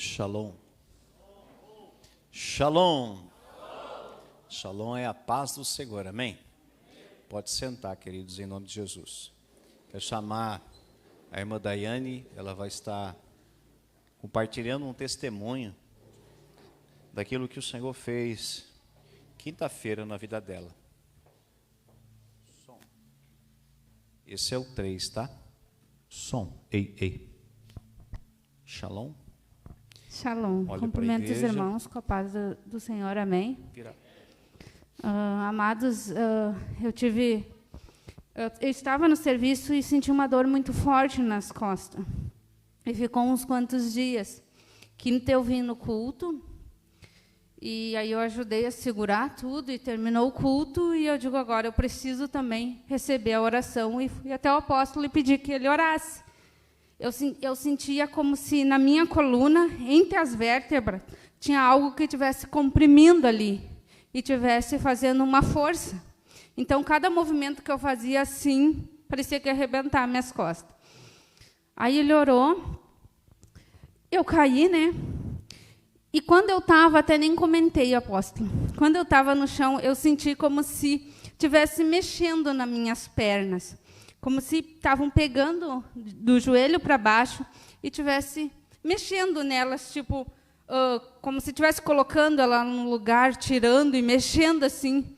Shalom. Shalom. Shalom é a paz do Senhor, amém? Pode sentar, queridos, em nome de Jesus. Quero chamar a irmã Daiane, ela vai estar compartilhando um testemunho daquilo que o Senhor fez quinta-feira na vida dela. Som. Esse é o 3, tá? Som. Ei. Shalom. Shalom. Cumprimento os irmãos com a paz do Senhor, amém. Amados, eu estava no serviço e senti uma dor muito forte nas costas. E ficou uns quantos dias. Quinta eu vim no culto, e aí eu ajudei a segurar tudo, e terminou o culto, e eu digo, agora eu preciso também receber a oração, e fui até o apóstolo e pedi que ele orasse. Eu sentia como se na minha coluna, entre as vértebras, tinha algo que estivesse comprimindo ali, e estivesse fazendo uma força. Então, cada movimento que eu fazia assim, parecia que ia arrebentar minhas costas. Aí ele orou, eu caí, né? E quando eu estava, até nem comentei, apóstolo, quando eu estava no chão, eu senti como se estivesse mexendo nas minhas pernas, como se estavam pegando do joelho para baixo e estivesse mexendo nelas, tipo, como se estivesse colocando ela num lugar, tirando e mexendo assim.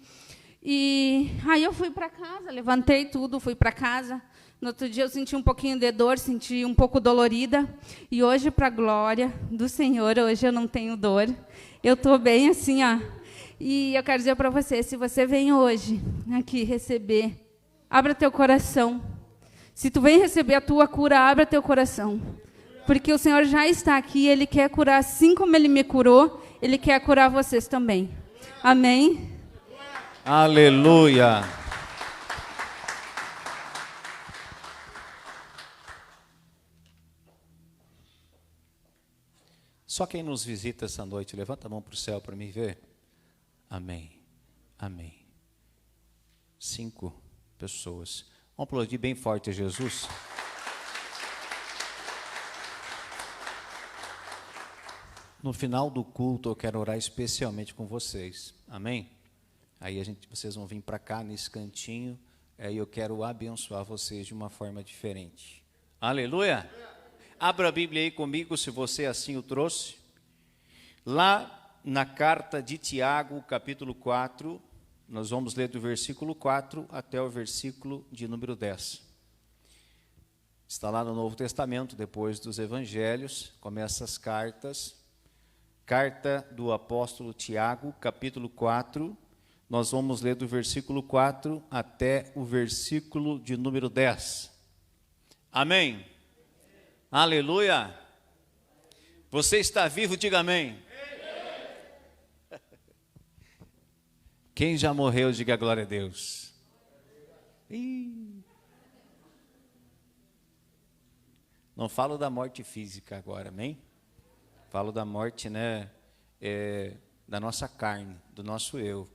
E aí eu fui para casa, levantei tudo, fui para casa. No outro dia eu senti um pouquinho de dor, senti um pouco dolorida. E hoje, para a glória do Senhor, hoje eu não tenho dor. Eu estou bem assim, ó. E eu quero dizer para você, se você vem hoje aqui receber, abra teu coração. Se tu vem receber a tua cura, abra teu coração. Porque o Senhor já está aqui, Ele quer curar, assim como Ele me curou, Ele quer curar vocês também. Amém? Aleluia. Só quem nos visita essa noite, levanta a mão para o céu para me ver. Amém. Amém. 5 pessoas. Vamos aplaudir bem forte a Jesus. No final do culto, eu quero orar especialmente com vocês. Amém? Aí vocês vão vir para cá, nesse cantinho, e eu quero abençoar vocês de uma forma diferente. Aleluia! Abra a Bíblia aí comigo, se você assim o trouxe. Lá na carta de Tiago, capítulo 4, nós vamos ler do versículo 4 até o versículo de número 10. Está lá no Novo Testamento, depois dos Evangelhos, começa as cartas. Carta do apóstolo Tiago, capítulo 4, nós vamos ler do versículo 4 até o versículo de número 10. Amém? Aleluia! Você está vivo, diga amém. Quem já morreu, diga glória a Deus. Não falo da morte física agora, amém? Falo da morte, né, da nossa carne, do nosso eu.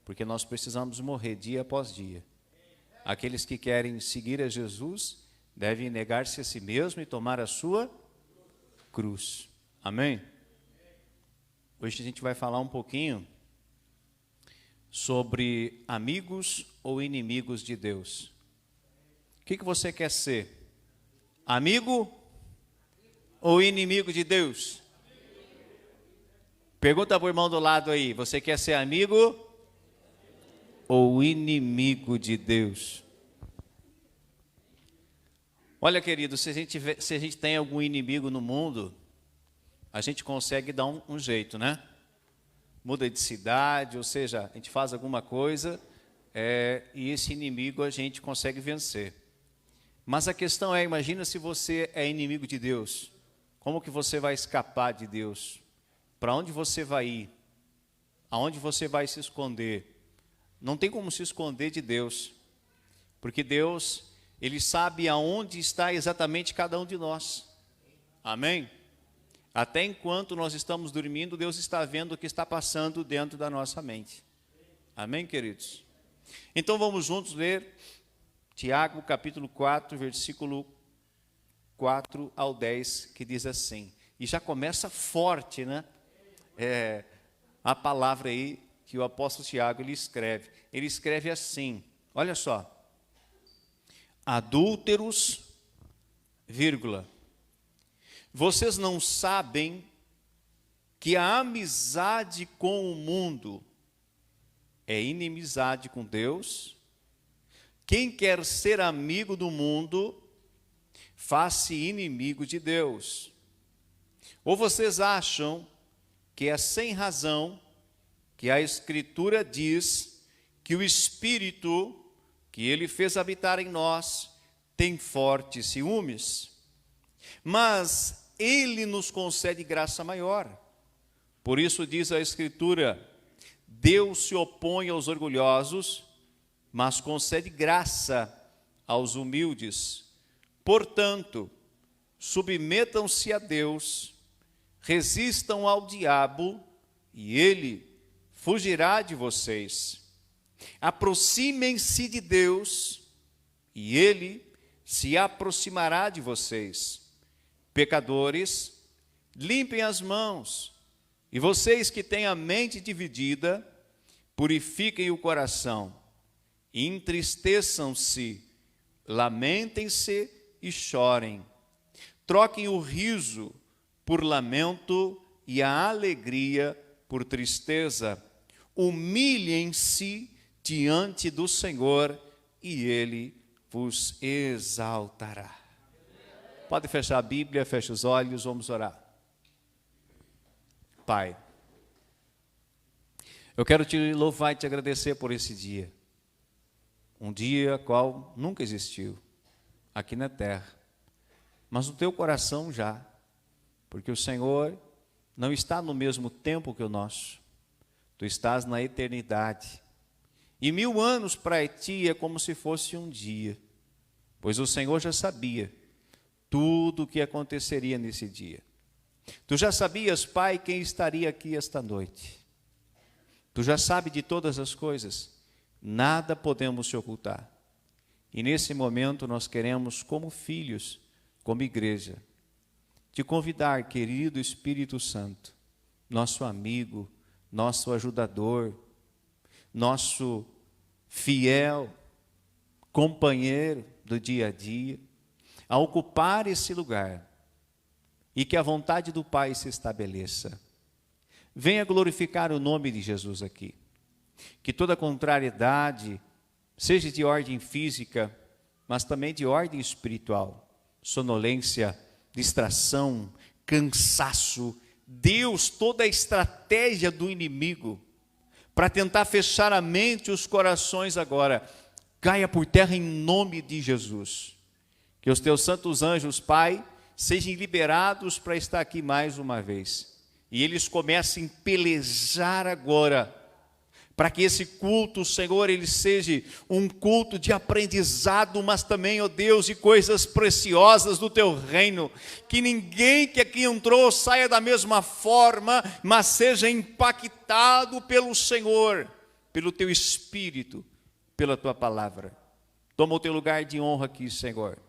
Porque nós precisamos morrer dia após dia. Aqueles que querem seguir a Jesus devem negar-se a si mesmo e tomar a sua cruz. Amém? Hoje a gente vai falar um pouquinho sobre amigos ou inimigos de Deus. O que você quer ser? Amigo ou inimigo de Deus? Pergunta para o irmão do lado aí, você quer ser amigo ou inimigo de Deus? Olha, querido, se a gente tem algum inimigo no mundo, a gente consegue dar um jeito, né? Muda de cidade, ou seja, a gente faz alguma coisa e esse inimigo a gente consegue vencer. Mas a questão é, imagina se você é inimigo de Deus. Como que você vai escapar de Deus? Para onde você vai ir? Aonde você vai se esconder? Não tem como se esconder de Deus, porque Deus, Ele sabe aonde está exatamente cada um de nós. Amém? Até enquanto nós estamos dormindo, Deus está vendo o que está passando dentro da nossa mente. Amém, queridos? Então vamos juntos ler Tiago, capítulo 4, versículo 4 ao 10, que diz assim: E já começa forte, né? A palavra aí que o apóstolo Tiago ele escreve. Ele escreve assim, olha só. Adúlteros, vírgula. Vocês não sabem que a amizade com o mundo é inimizade com Deus? Quem quer ser amigo do mundo, faz-se inimigo de Deus. Ou vocês acham que é sem razão que a Escritura diz que o Espírito que Ele fez habitar em nós tem fortes ciúmes? Mas Ele nos concede graça maior. Por isso diz a Escritura, Deus se opõe aos orgulhosos, mas concede graça aos humildes. Portanto, submetam-se a Deus, resistam ao diabo, e ele fugirá de vocês. Aproximem-se de Deus, e ele se aproximará de vocês. Pecadores, limpem as mãos, e vocês que têm a mente dividida, purifiquem o coração, entristeçam-se, lamentem-se e chorem. Troquem o riso por lamento e a alegria por tristeza. Humilhem-se diante do Senhor e Ele vos exaltará. Pode fechar a Bíblia, feche os olhos, vamos orar. Pai, eu quero te louvar e te agradecer por esse dia. Um dia qual nunca existiu aqui na terra, mas no teu coração já, porque o Senhor não está no mesmo tempo que o nosso, tu estás na eternidade, e 1000 anos para ti é como se fosse um dia, pois o Senhor já sabia tudo o que aconteceria nesse dia. Tu já sabias, Pai, quem estaria aqui esta noite. Tu já sabes de todas as coisas, nada podemos te ocultar. E nesse momento nós queremos, como filhos, como igreja, te convidar, querido Espírito Santo, nosso amigo, nosso ajudador, nosso fiel companheiro do dia a dia, a ocupar esse lugar e que a vontade do Pai se estabeleça. Venha glorificar o nome de Jesus aqui. Que toda contrariedade, seja de ordem física, mas também de ordem espiritual, sonolência, distração, cansaço, Deus, toda a estratégia do inimigo para tentar fechar a mente e os corações agora, caia por terra em nome de Jesus. Que os teus santos anjos, Pai, sejam liberados para estar aqui mais uma vez. E eles comecem a pelejar agora, para que esse culto, Senhor, ele seja um culto de aprendizado, mas também, ó Deus, de coisas preciosas do teu reino. Que ninguém que aqui entrou saia da mesma forma, mas seja impactado pelo Senhor, pelo teu Espírito, pela tua palavra. Toma o teu lugar de honra aqui, Senhor,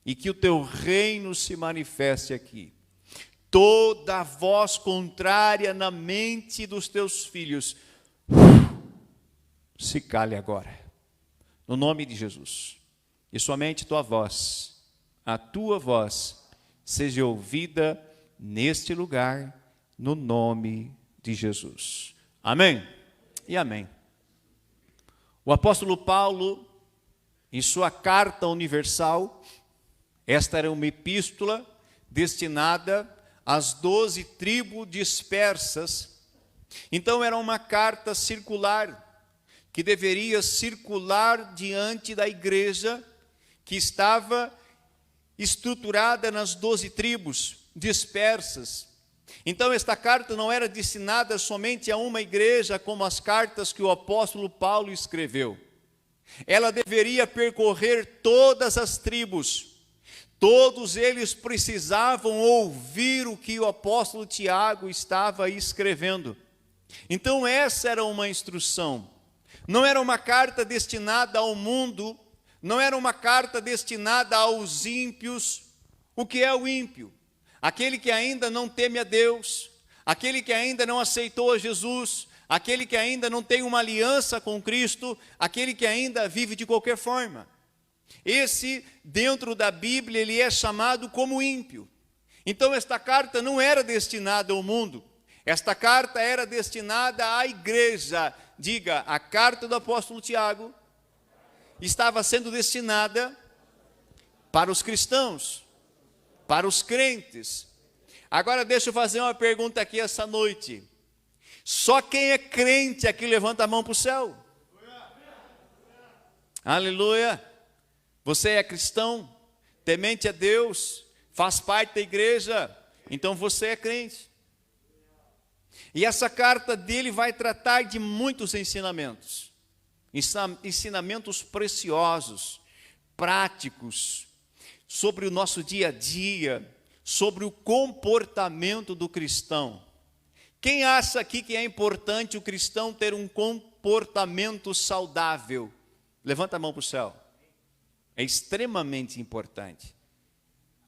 e que o teu reino se manifeste aqui. Toda voz contrária na mente dos teus filhos, se cale agora, no nome de Jesus. E somente tua voz, a tua voz, seja ouvida neste lugar, no nome de Jesus. Amém e amém. O apóstolo Paulo, em sua carta universal, esta era uma epístola destinada às 12 tribos dispersas. Então era uma carta circular, que deveria circular diante da igreja, que estava estruturada nas 12 tribos dispersas. Então esta carta não era destinada somente a uma igreja, como as cartas que o apóstolo Paulo escreveu. Ela deveria percorrer todas as tribos. Todos eles precisavam ouvir o que o apóstolo Tiago estava escrevendo. Então essa era uma instrução. Não era uma carta destinada ao mundo, não era uma carta destinada aos ímpios. O que é o ímpio? aquele que ainda não teme a Deus, aquele que ainda não aceitou a Jesus, aquele que ainda não tem uma aliança com Cristo, aquele que ainda vive de qualquer forma. Esse, dentro da Bíblia, ele é chamado como ímpio. Então esta carta não era destinada ao mundo, esta carta era destinada à igreja. Diga, a carta do apóstolo Tiago estava sendo destinada para os cristãos, para os crentes. Agora deixa eu fazer uma pergunta aqui essa noite. Só quem é crente aqui levanta a mão para o céu. Aleluia. Você é cristão, temente a Deus, faz parte da igreja, então você é crente. E essa carta dele vai tratar de muitos ensinamentos. Ensinamentos preciosos, práticos, sobre o nosso dia a dia, sobre o comportamento do cristão. Quem acha aqui que é importante o cristão ter um comportamento saudável? Levanta a mão para o céu. É extremamente importante.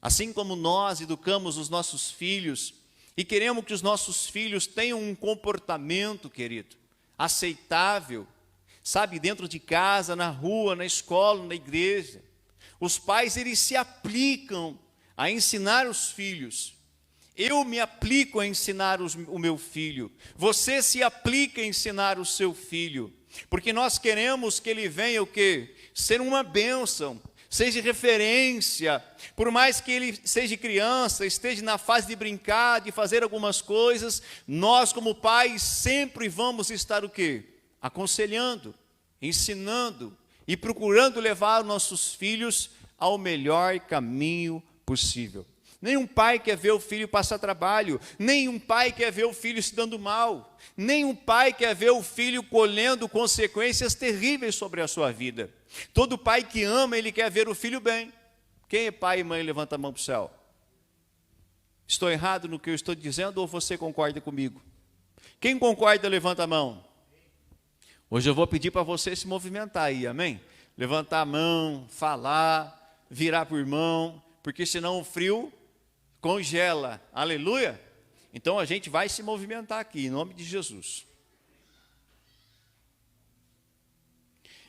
Assim como nós educamos os nossos filhos e queremos que os nossos filhos tenham um comportamento, querido, aceitável, sabe, dentro de casa, na rua, na escola, na igreja. Os pais, eles se aplicam a ensinar os filhos. Eu me aplico a ensinar o meu filho. Você se aplica a ensinar o seu filho. Porque nós queremos que ele venha o quê? Ser uma bênção, seja referência. Por mais que ele seja criança, esteja na fase de brincar, de fazer algumas coisas, nós como pais sempre vamos estar o quê? Aconselhando, ensinando e procurando levar os nossos filhos ao melhor caminho possível. Nenhum pai quer ver o filho passar trabalho, nenhum pai quer ver o filho se dando mal, nenhum pai quer ver o filho colhendo consequências terríveis sobre a sua vida. Todo pai que ama, ele quer ver o filho bem. Quem é pai e mãe, levanta a mão para o céu. Estou errado no que eu estou dizendo ou você concorda comigo? Quem concorda, levanta a mão. Hoje eu vou pedir para você se movimentar aí, amém? Levantar a mão, falar, virar para o irmão, porque senão o frio congela, aleluia? Então a gente vai se movimentar aqui, em nome de Jesus.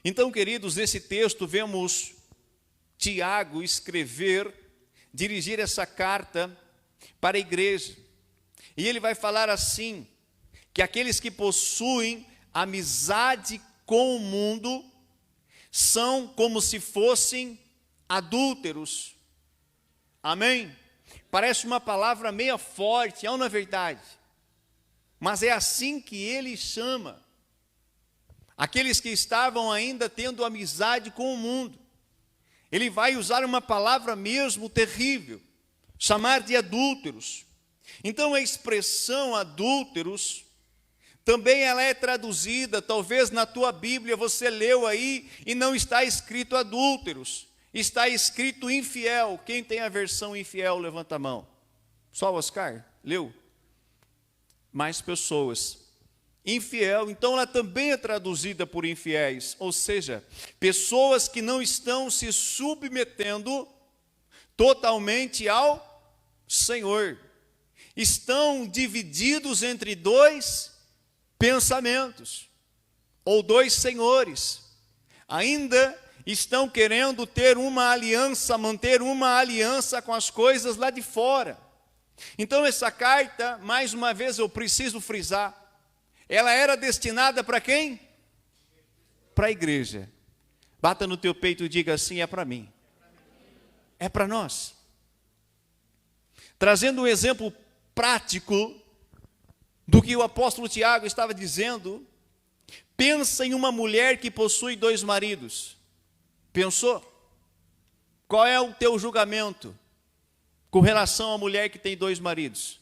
Então, queridos, nesse texto vemos Tiago dirigir essa carta para a igreja. E ele vai falar assim, que aqueles que possuem amizade com o mundo são como se fossem adúlteros. Amém? Parece uma palavra meio forte, não é verdade? Mas é assim que ele chama aqueles que estavam ainda tendo amizade com o mundo. Ele vai usar uma palavra mesmo terrível, chamar de adúlteros. Então a expressão adúlteros, também ela é traduzida, talvez na tua Bíblia você leu aí e não está escrito adúlteros. Está escrito infiel. Quem tem a versão infiel, levanta a mão. Só o Oscar? Leu? Mais pessoas. Infiel, então ela também é traduzida por infiéis. Ou seja, pessoas que não estão se submetendo totalmente ao Senhor. Estão divididos entre dois pensamentos. Ou dois senhores. Ainda estão querendo ter uma aliança, manter uma aliança com as coisas lá de fora. Então essa carta, mais uma vez eu preciso frisar, ela era destinada para quem? Para a igreja. Bata no teu peito e diga assim, é para mim. É para nós. Trazendo um exemplo prático do que o apóstolo Tiago estava dizendo, pensa em uma mulher que possui 2 maridos. Pensou? Qual é o teu julgamento com relação à mulher que tem 2 maridos?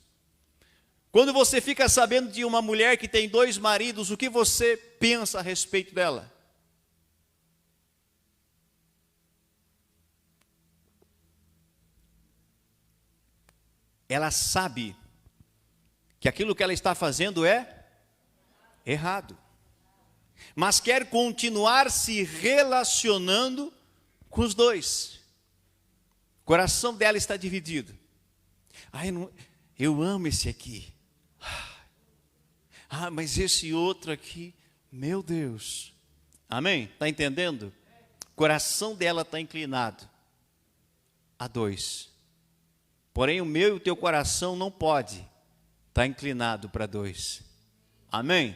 Quando você fica sabendo de uma mulher que tem 2 maridos, o que você pensa a respeito dela? Ela sabe que aquilo que ela está fazendo é errado, mas quer continuar se relacionando com os 2. O coração dela está dividido. Ai, não, eu amo esse aqui. Ah, mas esse outro aqui, meu Deus. Amém? Está entendendo? O coração dela está inclinado a 2. Porém, o meu e o teu coração não pode estar inclinado para 2. Amém?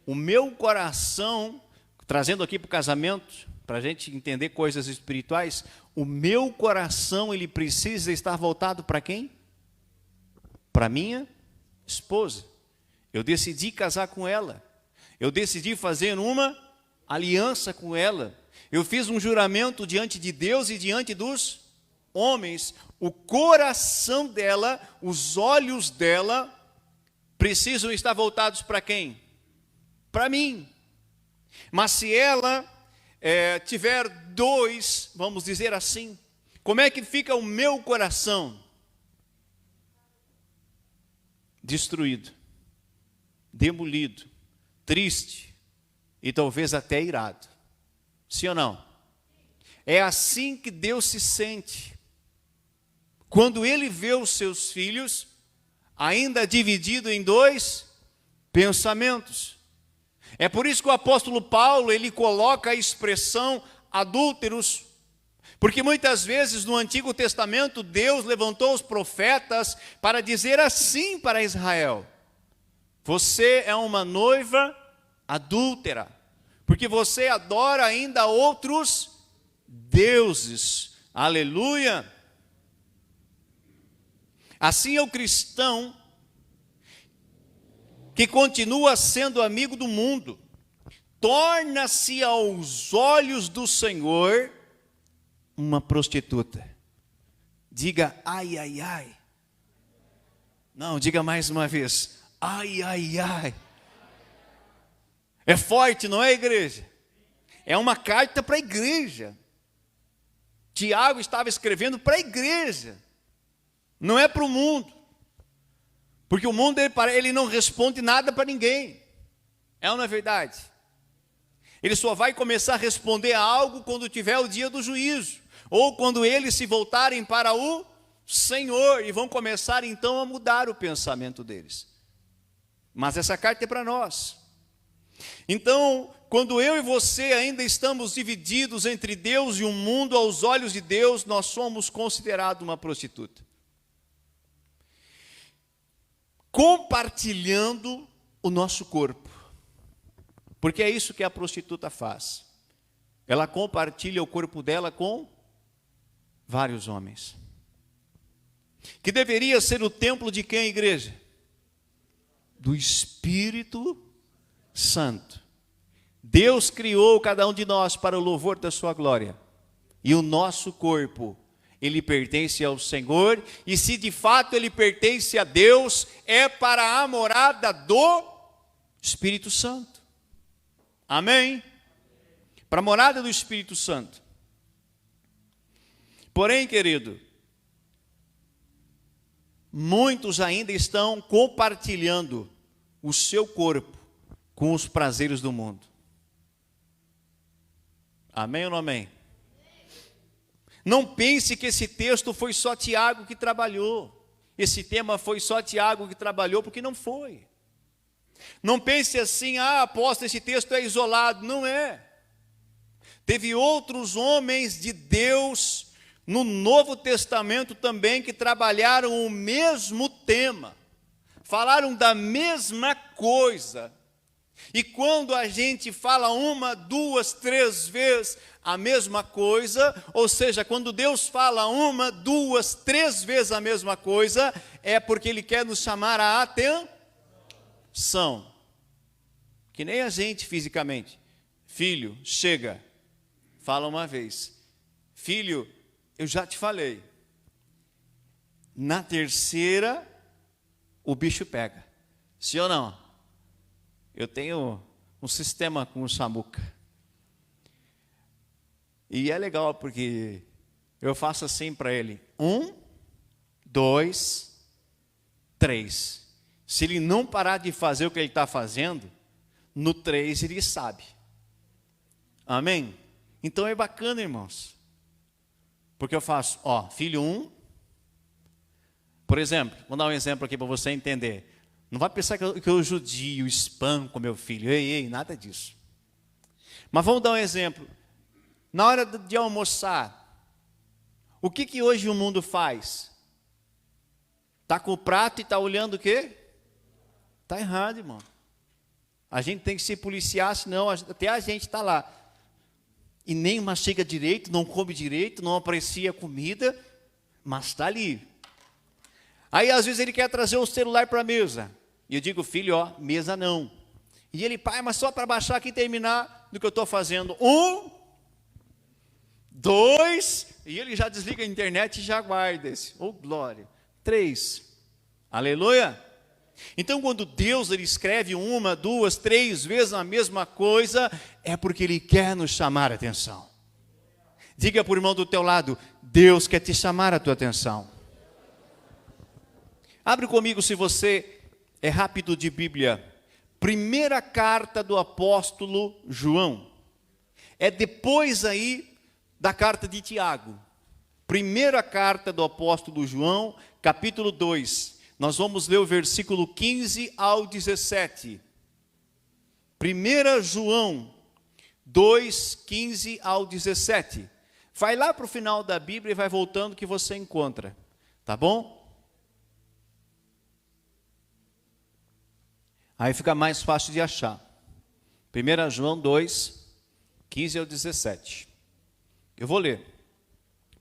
O meu coração, trazendo aqui para o casamento, para a gente entender coisas espirituais, o meu coração, ele precisa estar voltado para quem? Para minha esposa. Eu decidi casar com ela. Eu decidi fazer uma aliança com ela. Eu fiz um juramento diante de Deus e diante dos homens. O coração dela, os olhos dela, precisam estar voltados para quem? Para mim. Mas se ela tiver 2, vamos dizer assim, como é que fica o meu coração? Destruído, demolido, triste e talvez até irado. Sim ou não? É assim que Deus se sente quando Ele vê os seus filhos ainda dividido em 2 pensamentos. É por isso que o apóstolo Paulo, ele coloca a expressão adúlteros, porque muitas vezes no Antigo Testamento Deus levantou os profetas para dizer assim para Israel: você é uma noiva adúltera, porque você adora ainda outros deuses. Aleluia! Assim é o cristão que continua sendo amigo do mundo, torna-se aos olhos do Senhor uma prostituta. Diga ai, ai, ai. Não, diga mais uma vez, ai, ai, ai. É forte, não é, igreja? É uma carta para a igreja. Tiago estava escrevendo para a igreja, não é para o mundo. Porque o mundo, ele não responde nada para ninguém. É ou não é verdade? Ele só vai começar a responder a algo quando tiver o dia do juízo, ou quando eles se voltarem para o Senhor, e vão começar então a mudar o pensamento deles. Mas essa carta é para nós. Então, quando eu e você ainda estamos divididos entre Deus e o mundo, aos olhos de Deus, nós somos considerados uma prostituta. Compartilhando o nosso corpo, porque é isso que a prostituta faz. Ela compartilha o corpo dela com vários homens, que deveria ser o templo de quem, igreja? Do Espírito Santo. Deus criou cada um de nós para o louvor da sua glória, e o nosso corpo, ele pertence ao Senhor, e se de fato ele pertence a Deus, é para a morada do Espírito Santo. Amém? Para a morada do Espírito Santo. Porém, querido, muitos ainda estão compartilhando o seu corpo com os prazeres do mundo. Amém ou não amém? Não pense que esse texto foi só Tiago que trabalhou. Esse tema foi só Tiago que trabalhou, porque não foi. Não pense assim, apóstolo, esse texto é isolado. Não é. Teve outros homens de Deus no Novo Testamento também que trabalharam o mesmo tema. Falaram da mesma coisa. E quando a gente fala 1, 2, 3 vezes a mesma coisa, ou seja, quando Deus fala 1, 2, 3 vezes a mesma coisa, é porque Ele quer nos chamar a atenção. Que nem a gente fisicamente. Filho, chega, fala uma vez. Filho, eu já te falei. Na terceira, o bicho pega. Sim ou não? Eu tenho um sistema com o Samuca. E é legal porque eu faço assim para ele. 1, 2, 3. Se ele não parar de fazer o que ele está fazendo, no 3 ele sabe. Amém? Então é bacana, irmãos. Porque eu faço, filho 1. Por exemplo, vou dar um exemplo aqui para você entender. Não vai pensar que eu judio, espanco meu filho. Ei, nada disso. Mas vamos dar um exemplo. Na hora de almoçar, o que hoje o mundo faz? Está com o prato e está olhando o quê? Está errado, irmão. A gente tem que se policiar, senão até a gente está lá. E nem mastiga direito, não come direito, não aprecia a comida, mas está ali. Aí às vezes ele quer trazer o celular para a mesa. E eu digo, filho, ó, mesa não. E ele, pai, mas só para baixar aqui e terminar do que eu estou fazendo. 1, 2, e ele já desliga a internet e já guarda esse. Oh, glória. 3, aleluia. Então quando Deus ele escreve 1, 2, 3 vezes a mesma coisa, é porque Ele quer nos chamar a atenção. Diga para o irmão do teu lado, Deus quer te chamar a tua atenção. Abre comigo, se você é rápido de Bíblia, primeira carta do apóstolo João. É depois aí da carta de Tiago. Primeira carta do apóstolo João, capítulo 2. Nós vamos ler o versículo 15 ao 17. 1 João 2, 15 ao 17. Vai lá para o final da Bíblia e vai voltando que você encontra. Tá bom? Aí fica mais fácil de achar. 1 João 2, 15 ao 17. Eu vou ler,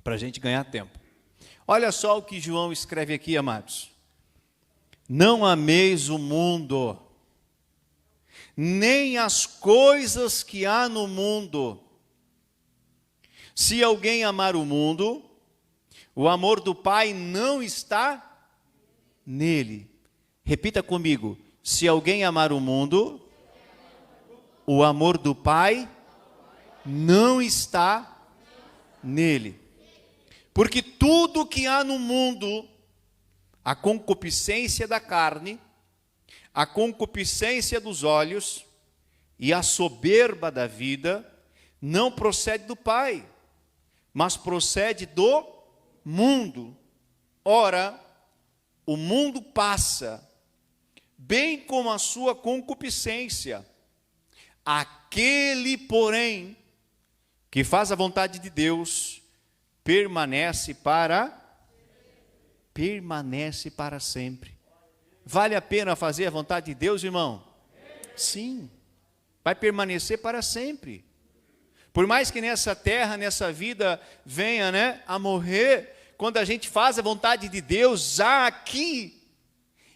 para a gente ganhar tempo. Olha só o que João escreve aqui, amados. Não ameis o mundo, nem as coisas que há no mundo. Se alguém amar o mundo, o amor do Pai não está nele. Repita comigo. Se alguém amar o mundo, o amor do Pai não está nele. Porque tudo que há no mundo, a concupiscência da carne, a concupiscência dos olhos e a soberba da vida, não procede do Pai, mas procede do mundo. Ora, o mundo passa, bem como a sua concupiscência. Aquele, porém, que faz a vontade de Deus, permanece para sempre. Vale a pena fazer a vontade de Deus, irmão? Sim. Vai permanecer para sempre. Por mais que nessa terra, nessa vida, venha, a morrer, quando a gente faz a vontade de Deus, já aqui,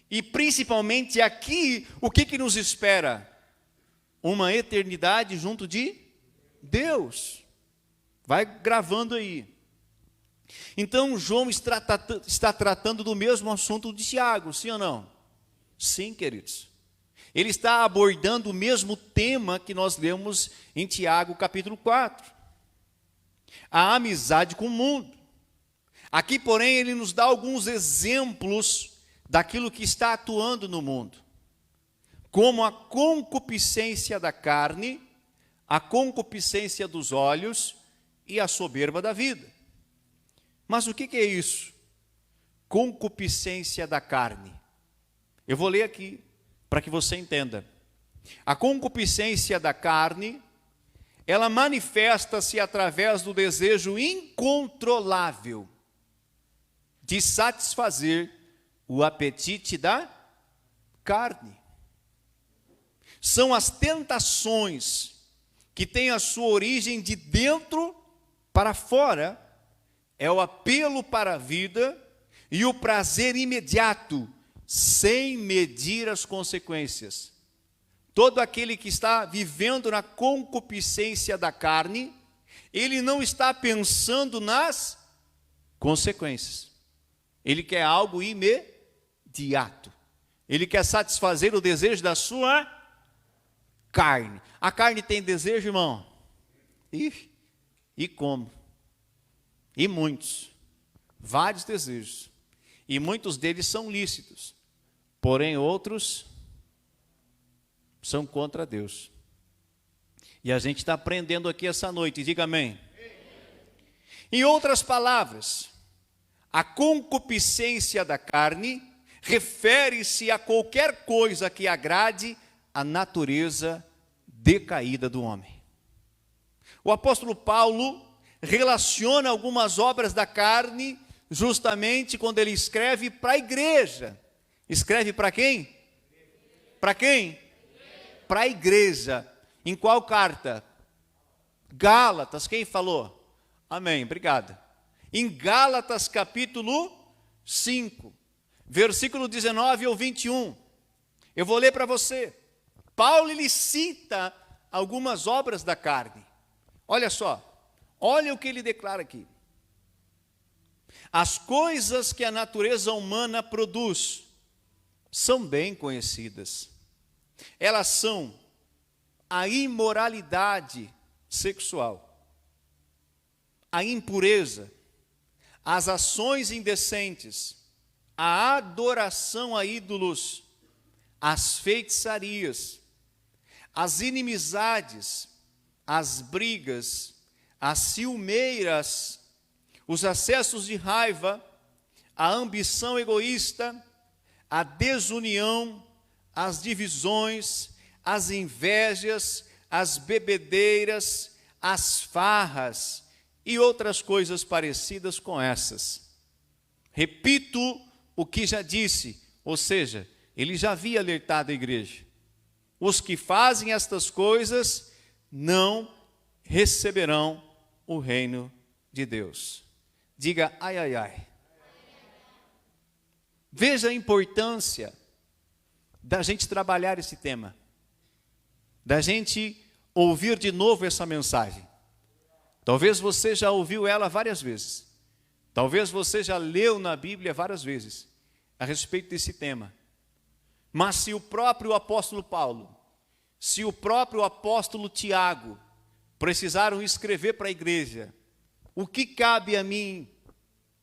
e principalmente aqui, o que nos espera? Uma eternidade junto de Deus. Vai gravando aí. Então, João está tratando do mesmo assunto de Tiago, sim ou não? Sim, queridos. Ele está abordando o mesmo tema que nós lemos em Tiago, capítulo 4. A amizade com o mundo. Aqui, porém, ele nos dá alguns exemplos daquilo que está atuando no mundo. Como a concupiscência da carne, a concupiscência dos olhos e a soberba da vida. Mas o que é isso? Concupiscência da carne. Eu vou ler aqui, para que você entenda. A concupiscência da carne, ela manifesta-se através do desejo incontrolável de satisfazer o apetite da carne. São as tentações que têm a sua origem de dentro para fora. É o apelo para a vida e o prazer imediato, sem medir as consequências. Todo aquele que está vivendo na concupiscência da carne, ele não está pensando nas consequências. Ele quer algo imediato. Ele quer satisfazer o desejo da sua carne. A carne tem desejo, irmão? E como? E muitos, vários desejos, e muitos deles são lícitos, porém outros são contra Deus. E a gente está aprendendo aqui essa noite, diga amém. Em outras palavras, A concupiscência da carne refere-se a qualquer coisa que agrade a natureza decaída do homem. O apóstolo Paulo relaciona algumas obras da carne justamente quando ele escreve para a igreja. Escreve para quem? Para quem? Para a igreja. Em qual carta? Gálatas. Quem falou? Amém, obrigado. Em Gálatas capítulo 5, versículo 19 ao 21. Eu vou ler para você. Paulo, ele cita algumas obras da carne. Olha só, olha o que ele declara aqui. As coisas que a natureza humana produz são bem conhecidas. Elas são a imoralidade sexual, a impureza, as ações indecentes, a adoração a ídolos, as feitiçarias, as inimizades, as brigas, as ciumeiras, os acessos de raiva, a ambição egoísta, a desunião, as divisões, as invejas, as bebedeiras, as farras e outras coisas parecidas com essas. Repito o que já disse, ou seja, ele já havia alertado a igreja. Os que fazem estas coisas não receberão o reino de Deus. Diga, ai, ai, ai. Veja a importância da gente trabalhar esse tema, da gente ouvir de novo essa mensagem. Talvez você já ouviu ela várias vezes. Talvez você já leu na Bíblia várias vezes a respeito desse tema. Mas se o próprio apóstolo Paulo, se o próprio apóstolo Tiago precisaram escrever para a igreja, o que cabe a mim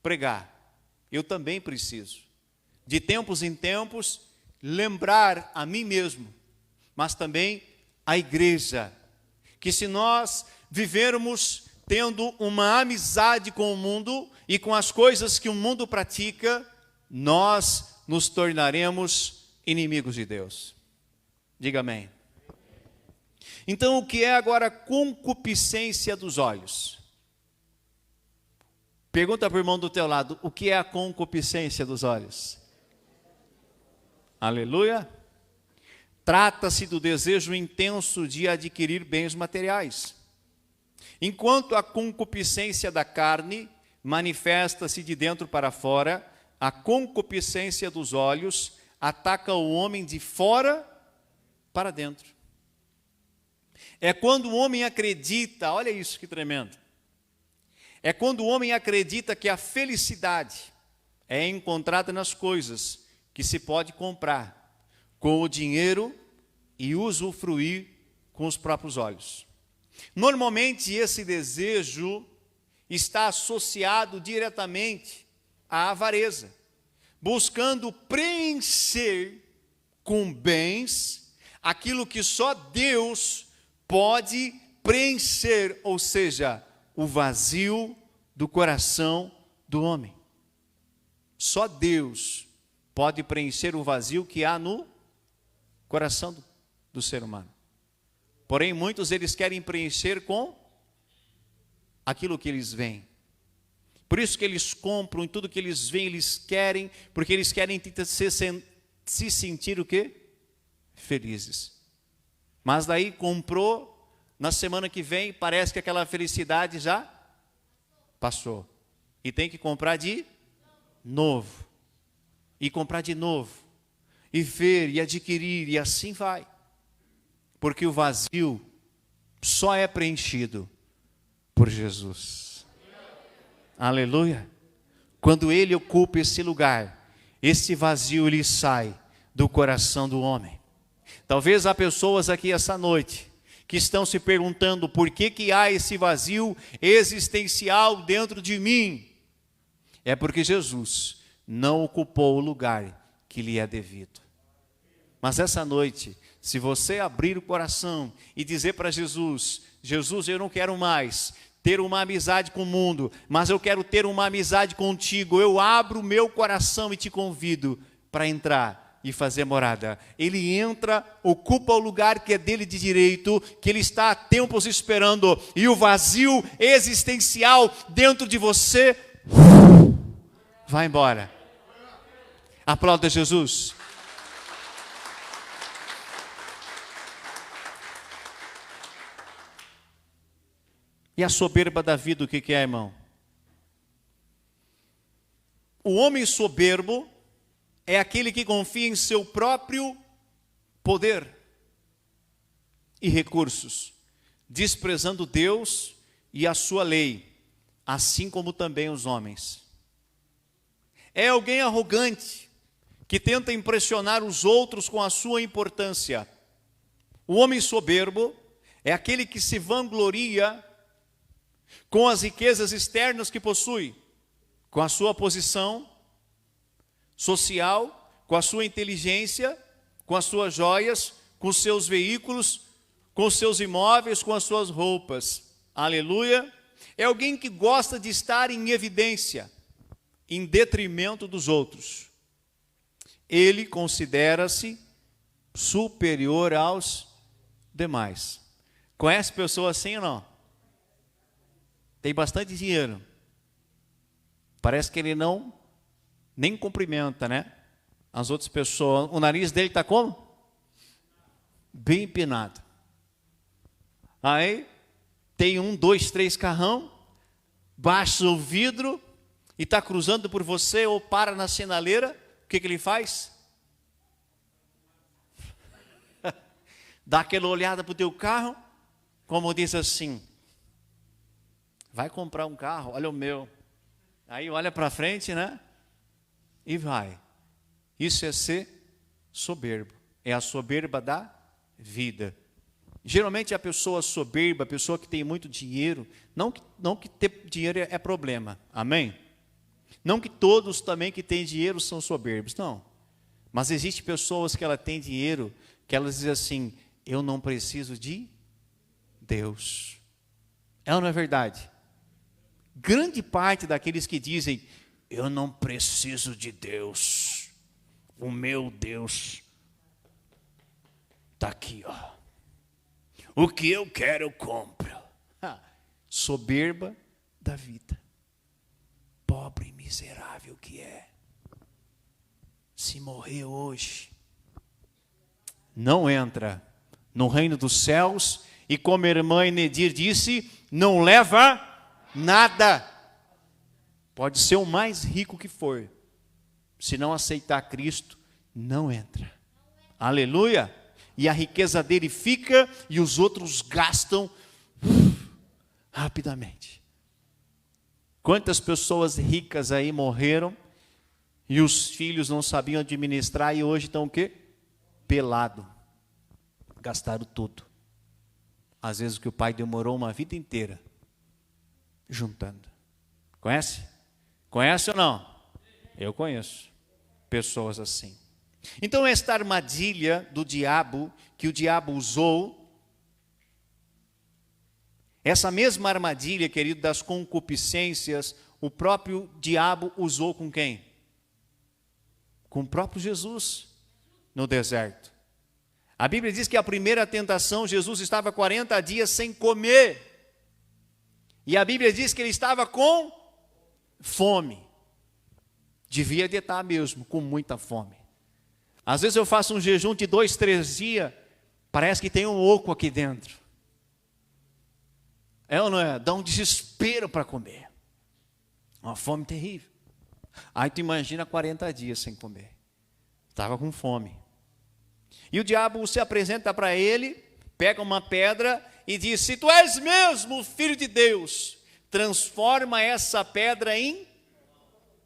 pregar? Eu também preciso, de tempos em tempos, lembrar a mim mesmo, mas também a igreja, que se nós vivermos tendo uma amizade com o mundo e com as coisas que o mundo pratica, nós nos tornaremos inimigos de Deus. Diga amém. Então, o que é agora concupiscência dos olhos? Pergunta para o irmão do teu lado, o que é a concupiscência dos olhos? Aleluia. Trata-se do desejo intenso de adquirir bens materiais. Enquanto a concupiscência da carne manifesta-se de dentro para fora, a concupiscência dos olhos ataca o homem de fora para dentro. É quando o homem acredita, olha isso que tremendo. É quando o homem acredita que a felicidade é encontrada nas coisas que se pode comprar com o dinheiro e usufruir com os próprios olhos. Normalmente esse desejo está associado diretamente à avareza, buscando preencher com bens aquilo que só Deus pode preencher, ou seja, o vazio do coração do homem. Só Deus pode preencher o vazio que há no coração do ser humano. Porém, muitos eles querem preencher com aquilo que eles veem. Por isso que eles compram em tudo que eles veem, eles querem, porque eles querem se sentir o quê? Felizes. Mas daí comprou, na semana que vem, parece que aquela felicidade já passou. E tem que comprar de novo. E comprar de novo. E ver, e adquirir, e assim vai. Porque o vazio só é preenchido por Jesus. Aleluia. Quando Ele ocupa esse lugar, esse vazio ele sai do coração do homem. Talvez há pessoas aqui essa noite que estão se perguntando por que há esse vazio existencial dentro de mim. É porque Jesus não ocupou o lugar que lhe é devido. Mas essa noite, se você abrir o coração e dizer para Jesus, Jesus, eu não quero mais ter uma amizade com o mundo, mas eu quero ter uma amizade contigo. Eu abro o meu coração e te convido para entrar e fazer morada. Ele entra, ocupa o lugar que é dele de direito, que ele está há tempos esperando, e o vazio existencial dentro de você vai embora. Aplauda Jesus. E a soberba da vida, o que é, irmão? O homem soberbo é aquele que confia em seu próprio poder e recursos, desprezando Deus e a sua lei, assim como também os homens. É alguém arrogante, que tenta impressionar os outros com a sua importância. O homem soberbo é aquele que se vangloria com as riquezas externas que possui, com a sua posição social, com a sua inteligência, com as suas joias, com os seus veículos, com os seus imóveis, com as suas roupas. Aleluia! É alguém que gosta de estar em evidência, em detrimento dos outros. Ele considera-se superior aos demais. Conhece pessoas assim ou não? Tem bastante dinheiro. Parece que ele não nem cumprimenta, né? As outras pessoas. O nariz dele está como? Bem empinado. Aí tem 1, 2, 3 carrão, baixa o vidro e está cruzando por você ou para na sinaleira. O que ele faz? Dá aquela olhada para o teu carro, como diz assim: vai comprar um carro, olha o meu. Aí olha para frente, né? E vai. Isso é ser soberbo. É a soberba da vida. Geralmente a pessoa soberba, a pessoa que tem muito dinheiro, não que ter dinheiro é problema. Amém? Não que todos também que têm dinheiro são soberbos, não. Mas existe pessoas que ela tem dinheiro, que elas dizem assim: eu não preciso de Deus. É ou não é verdade? Grande parte daqueles que dizem: eu não preciso de Deus, o meu Deus está aqui, ó. O que eu quero eu compro. Soberba da vida. Pobre e miserável que é. Se morrer hoje, não entra no reino dos céus, e como a irmã Enedir disse, não leva nada. Pode ser o mais rico que for, se não aceitar Cristo, não entra. Aleluia! E a riqueza dele fica e os outros gastam rapidamente. Quantas pessoas ricas aí morreram e os filhos não sabiam administrar e hoje estão o quê? Pelado. Gastaram tudo. Às vezes que o pai demorou uma vida inteira juntando. Conhece? Conhece ou não? Eu conheço pessoas assim. Então esta armadilha do diabo, que o diabo usou, essa mesma armadilha, querido, das concupiscências, o próprio diabo usou com quem? Com o próprio Jesus, no deserto. A Bíblia diz que a primeira tentação, Jesus estava 40 dias sem comer. E a Bíblia diz que ele estava com fome. Devia de estar mesmo, com muita fome. Às vezes eu faço um jejum de 2, 3 dias, parece que tem um oco aqui dentro. É ou não é? Dá um desespero para comer. Uma fome terrível. Aí tu imagina 40 dias sem comer. Estava com fome. E o diabo se apresenta para ele, pega uma pedra e diz: se tu és mesmo o Filho de Deus, transforma essa pedra em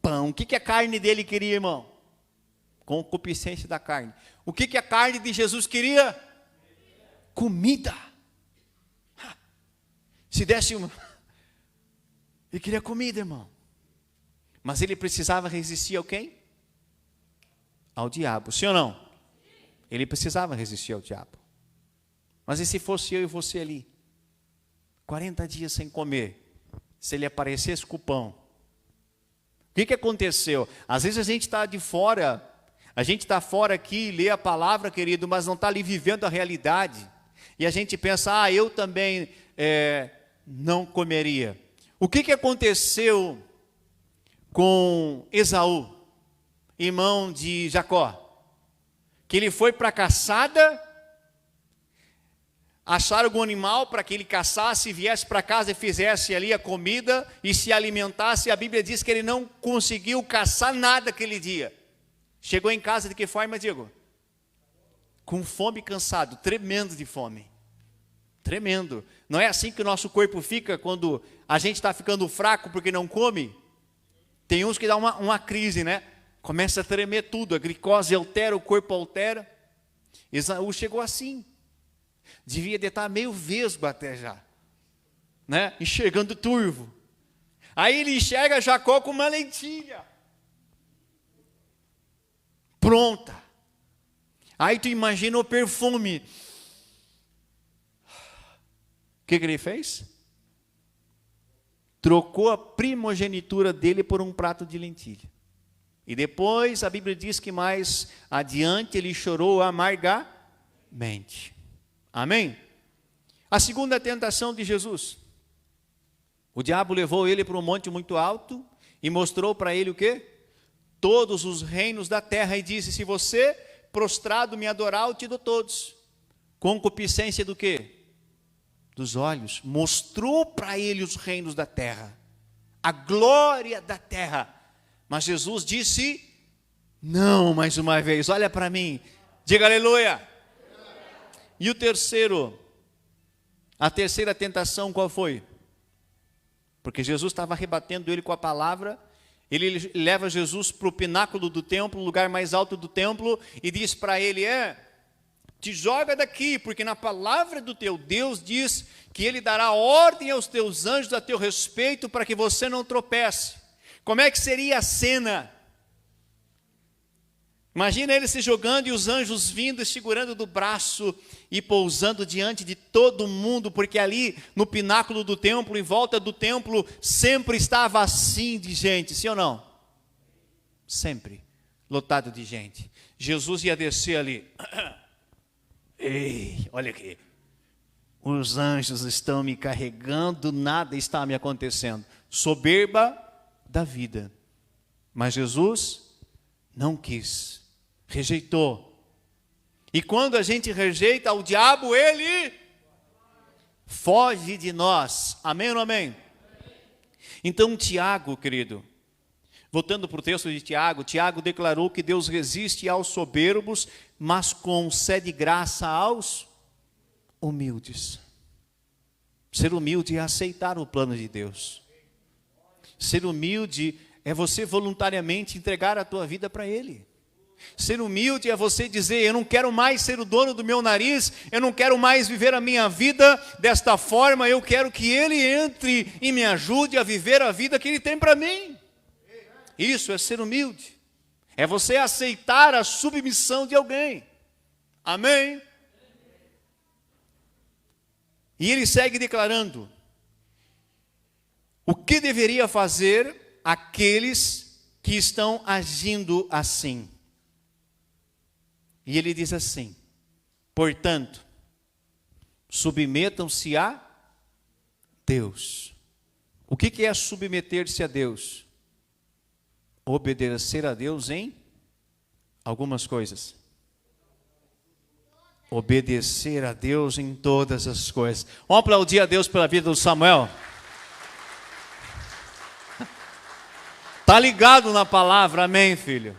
pão. O que a carne dele queria, irmão? Concupiscência da carne. O que a carne de Jesus queria? Comida. Se desse uma... Ele queria comida, irmão. Mas ele precisava resistir ao quem? Ao diabo. Sim ou não? Ele precisava resistir ao diabo. Mas e se fosse eu e você ali? 40 dias sem comer. se ele aparecesse com o pão. O que aconteceu? Às vezes a gente está de fora, a gente está fora aqui, lê a palavra, querido, mas não está ali vivendo a realidade. E a gente pensa, eu também não comeria. O que aconteceu com Esaú, irmão de Jacó? Que ele foi para a caçada, acharam algum animal para que ele caçasse, viesse para casa e fizesse ali a comida e se alimentasse. A Bíblia diz que ele não conseguiu caçar nada aquele dia. Chegou em casa de que forma, Diego? Com fome e cansado, tremendo de fome. Tremendo. Não é assim que o nosso corpo fica quando a gente está ficando fraco porque não come? Tem uns que dá uma crise, né? Começa a tremer tudo, a glicose altera, o corpo altera. Esaú chegou assim. Devia de estar meio vesgo até já, né? Enxergando turvo. Aí ele enxerga Jacó com uma lentilha pronta. Aí tu imagina o perfume. O que ele fez? Trocou a primogenitura dele por um prato de lentilha. E depois a Bíblia diz que mais adiante ele chorou amargamente. Amém? A segunda tentação de Jesus. O diabo levou ele para um monte muito alto e mostrou para ele o quê? Todos os reinos da terra e disse, se você prostrado me adorar, eu te dou todos. Concupiscência do quê? Dos olhos. Mostrou para ele os reinos da terra, a glória da terra. Mas Jesus disse, não, mais uma vez, olha para mim, diga aleluia. E a terceira tentação qual foi? Porque Jesus estava rebatendo ele com a palavra, ele leva Jesus para o pináculo do templo, o lugar mais alto do templo, e diz para ele, te joga daqui, porque na palavra do teu Deus diz que ele dará ordem aos teus anjos a teu respeito para que você não tropece. Como é que seria a cena? Imagina ele se jogando e os anjos vindo, segurando do braço e pousando diante de todo mundo, porque ali no pináculo do templo, em volta do templo, sempre estava assim de gente, sim ou não? Sempre, lotado de gente. Jesus ia descer ali. Ei, olha aqui. Os anjos estão me carregando, nada está me acontecendo. Soberba da vida. Mas Jesus não quis, rejeitou. E quando a gente rejeita o diabo, ele foge de nós. Amém ou não amém? Então Tiago, querido, voltando para o texto de Tiago, Tiago declarou que Deus resiste aos soberbos, mas concede graça aos humildes. Ser humilde é aceitar o plano de Deus. Ser humilde é você voluntariamente entregar a tua vida para Ele. Ser humilde é você dizer, eu não quero mais ser o dono do meu nariz, eu não quero mais viver a minha vida desta forma, eu quero que Ele entre e me ajude a viver a vida que Ele tem para mim. Isso é ser humilde. É você aceitar a submissão de alguém. Amém? E ele segue declarando, o que deveria fazer aqueles que estão agindo assim? E ele diz assim, portanto, submetam-se a Deus. O que é submeter-se a Deus? Obedecer a Deus em algumas coisas. Obedecer a Deus em todas as coisas. Vamos aplaudir a Deus pela vida do Samuel. Está ligado na palavra, amém, filho?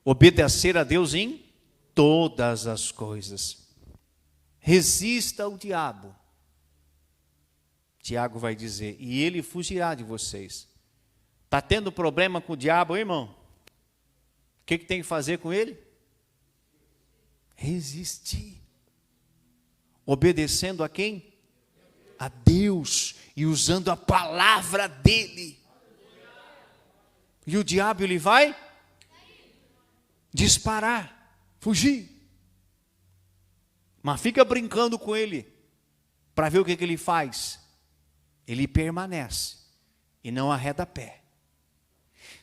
Obedecer a Deus em todas as coisas. Resista ao diabo. Tiago vai dizer, e ele fugirá de vocês. Está tendo problema com o diabo, irmão? O que tem que fazer com ele? Resistir. Obedecendo a quem? A Deus. E usando a palavra dele. E o diabo, ele vai disparar, fugir. Mas fica brincando com ele, para ver o que ele faz. ele permanece e não arreda pé.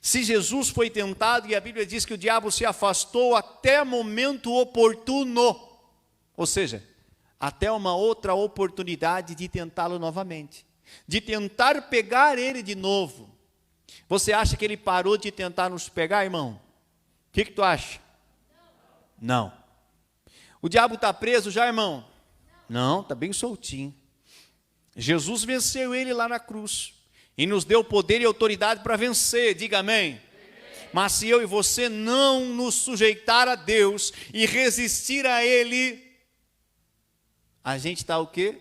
Se Jesus foi tentado, e a Bíblia diz que o diabo se afastou até momento oportuno, ou seja, até uma outra oportunidade de tentá-lo novamente, de tentar pegar ele de novo. Você acha que ele parou de tentar nos pegar, irmão? O que tu acha? Não. O diabo está preso já, irmão? Não, está bem soltinho. Jesus venceu ele lá na cruz e nos deu poder e autoridade para vencer, diga amém. Mas se eu e você não nos sujeitar a Deus e resistir a Ele, a gente está o quê?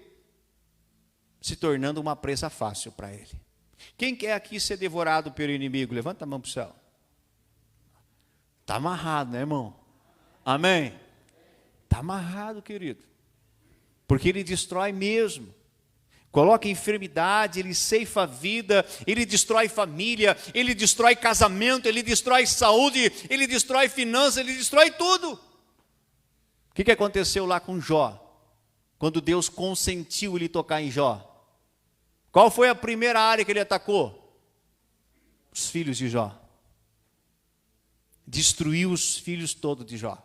Se tornando uma presa fácil para Ele. Quem quer aqui ser devorado pelo inimigo? Levanta a mão para o céu. Está amarrado, né, irmão? Amém? Está amarrado, querido. Porque ele destrói mesmo. Coloca enfermidade, ele ceifa a vida, ele destrói família, ele destrói casamento, ele destrói saúde, ele destrói finanças, ele destrói tudo. O que aconteceu lá com Jó? Quando Deus consentiu ele tocar em Jó. Qual foi a primeira área que ele atacou? Os filhos de Jó. Destruiu os filhos todos de Jó,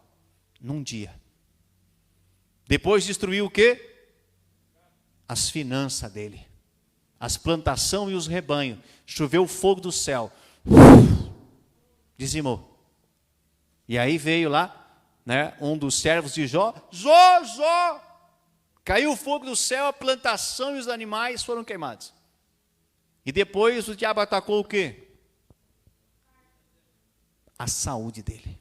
num dia. Depois destruiu o quê? As finanças dele, as plantações e os rebanhos. Choveu fogo do céu, dizimou. E aí veio lá, né, um dos servos de Jó, Jó, caiu o fogo do céu, a plantação e os animais foram queimados. E depois o diabo atacou o quê? A saúde dele.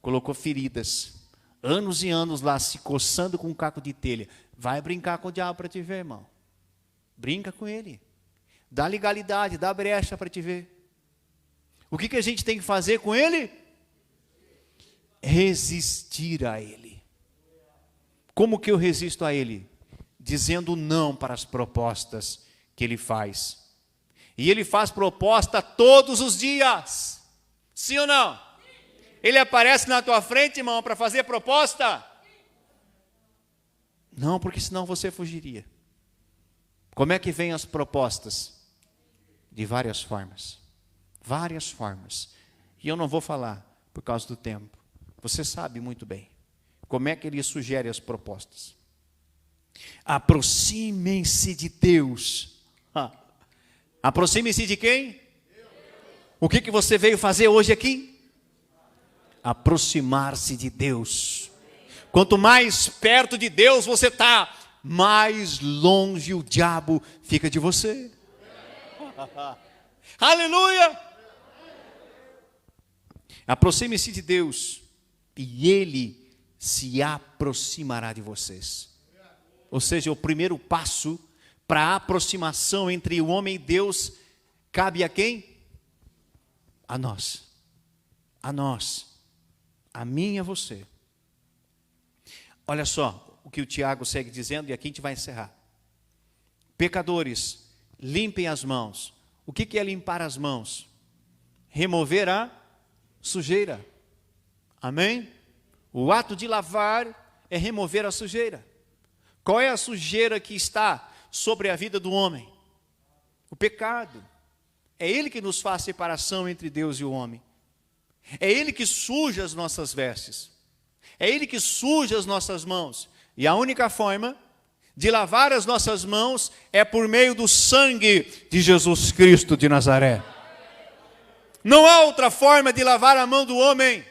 Colocou feridas, anos e anos lá se coçando com um caco de telha. Vai brincar com o diabo para te ver, irmão. Brinca com ele. Dá legalidade, dá brecha para te ver. O que a gente tem que fazer com ele? Resistir a ele. Como que eu resisto a ele? Dizendo não para as propostas que ele faz. E ele faz proposta todos os dias. Sim ou não? Ele aparece na tua frente, irmão, para fazer proposta? Não, porque senão você fugiria. Como é que vem as propostas? De várias formas. Várias formas. E eu não vou falar por causa do tempo. Você sabe muito bem como é que ele sugere as propostas. Aproximem-se de Deus. Aproxime-se de quem? O que você veio fazer hoje aqui? Aproximar-se de Deus. Quanto mais perto de Deus você está, mais longe o diabo fica de você. Aleluia! Aproxime-se de Deus e Ele se aproximará de vocês. Ou seja, o primeiro passo para a aproximação entre o homem e Deus cabe a quem? A nós. A nós. A mim e a você. Olha só o que o Tiago segue dizendo, e aqui a gente vai encerrar. Pecadores, limpem as mãos. O que é limpar as mãos? Remover a sujeira. Amém? O ato de lavar é remover a sujeira. Qual é a sujeira que está sobre a vida do homem? O pecado. É ele que nos faz separação entre Deus e o homem. É ele que suja as nossas vestes. É ele que suja as nossas mãos. E a única forma de lavar as nossas mãos é por meio do sangue de Jesus Cristo de Nazaré. Não há outra forma de lavar a mão do homem.